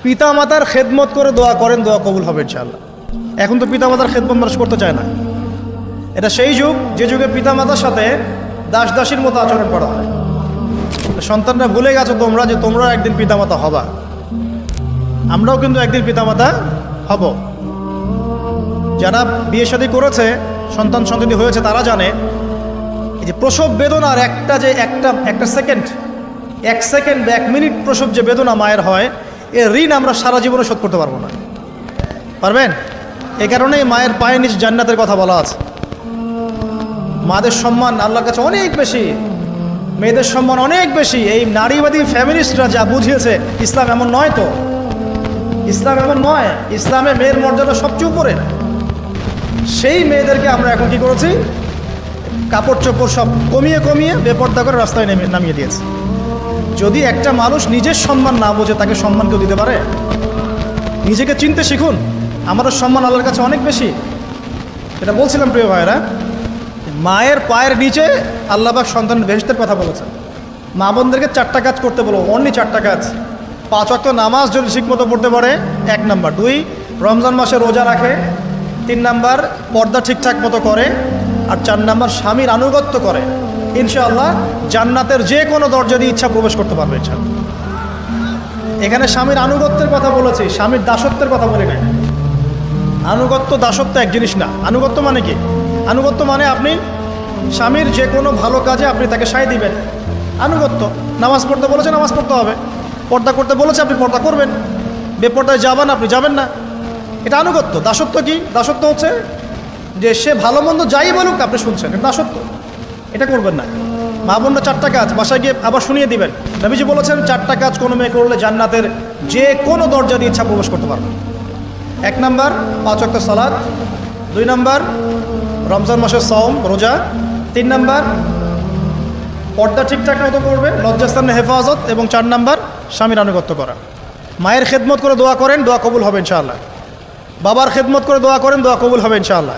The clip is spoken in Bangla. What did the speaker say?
পিতামাতার খেদমত করে দোয়া করেন, দোয়া কবুল হবে ইনশাআল্লাহ। এখন তো পিতামাতার খেদমত মানুষ করতে চায় না। এটা সেই যুগ যে যুগে পিতামাতার সাথে দাস দাসীর মতো আচরণ করা হয়। সন্তানরা ভুলে গেছো তোমরা যে তোমরা একদিন পিতামাতা হবা। আমরাও কিন্তু একদিন পিতামাতা হব। যারা বিয়ে শাদী করেছে, সন্তান সন্ততি হয়েছে, তারা জানে এই যে প্রসব বেদনার একটা সেকেন্ড, 1 সেকেন্ড বা 1 মিনিট প্রসব যে বেদনা মায়ের হয়, এর ঋণ আমরা সারা জীবনে শোধ করতে পারবো না। পারবেন? এই কারণেই মায়ের পায়ের নিচে জান্নাতের কথা বলা আছে। মাদের সম্মান আল্লাহর কাছে অনেক বেশি, মেয়েদের সম্মান অনেক বেশি। এই নারীবাদী ফ্যামিলিস্টরা যা বুঝিয়েছে, ইসলাম এমন নয়। তো ইসলাম এমন নয়। ইসলামে মেয়ের মর্যাদা সবচেয়ে উপরে। সেই মেয়েদেরকে আমরা এখন কি করেছি, কাপড় চোপড় সব কমিয়ে কমিয়ে বেপর্দা করে রাস্তায় নামিয়ে দিয়েছে। যদি একটা মানুষ নিজের সম্মান না বোঝে, তাকে সম্মান কেউ দিতে পারে? নিজেকে চিনতে শিখুন। আমাদের সম্মান আল্লাহর কাছে অনেক বেশি। এটা বলছিলাম প্রিয় ভাইয়েরা, মায়ের পায়ের নিচে আল্লাহ পাক সন্তানের বেহেশতের কথা বলেছেন। মা বোনদেরকে 4টা কাজ করতে বলো, অনলি 4টা কাজ। 5 ওয়াক্ত নামাজ যদি ঠিকমতো পড়তে পারে, 1 নাম্বার। 2, রমজান মাসে রোজা রাখে। 3 নাম্বার, পর্দা ঠিকঠাক মতো করে। আর 4 নাম্বার, স্বামীর আনুগত্য করে। ইনশাআল্লাহ জান্নাতের যে কোনো দরজা দিয়ে ইচ্ছা প্রবেশ করতে পারবে ইনশাআল্লাহ। এখানে স্বামীর আনুগত্যের কথা বলেছি, স্বামীর দাসত্বের কথা বলে নাই। আনুগত্য দাসত্ব এক জিনিস না। আনুগত্য মানে কি? আনুগত্য মানে আপনি স্বামীর যে কোনো ভালো কাজে আপনি তাকে সায় দিবেন, আনুগত্য। নামাজ পড়তে বলেছে, নামাজ পড়তে হবে। পর্দা করতে বলেছে, আপনি পর্দা করবেন। বেপর্দায় যাবেন, আপনি যাবেন না। এটা আনুগত্য। দাসত্ব কি? দাসত্ব হচ্ছে যে সে ভালো মন্দ যাই বলুক আপনি শুনছেন, এটা দাসত্ব। এটা করবেন না। মা বোনরা 4টা কাজ বাসায় গিয়ে আবার শুনিয়ে দিবেন। নবীজি বলেছেন 4টা কাজ কোনো মেয়ে করলে জান্নাতের যে কোনো দরজা দিয়ে ইচ্ছা প্রবেশ করতে পারবে। 1 নাম্বার, 5 ওয়াক্ত সালাত। 2 নাম্বার, রমজান মাসের সওম রোজা। 3 নাম্বার, পর্দা ঠিকঠাক মতো করবে, লজ্জাস্থানের হেফাজত। এবং 4 নাম্বার, স্বামীর আনুগত্য করা। মায়ের খেদমত করে দোয়া করেন, দোয়া কবুল হবে ইনশাআল্লাহ। বাবার খেদমত করে দোয়া করেন, দোয়া কবুল হবে ইনশাআল্লাহ।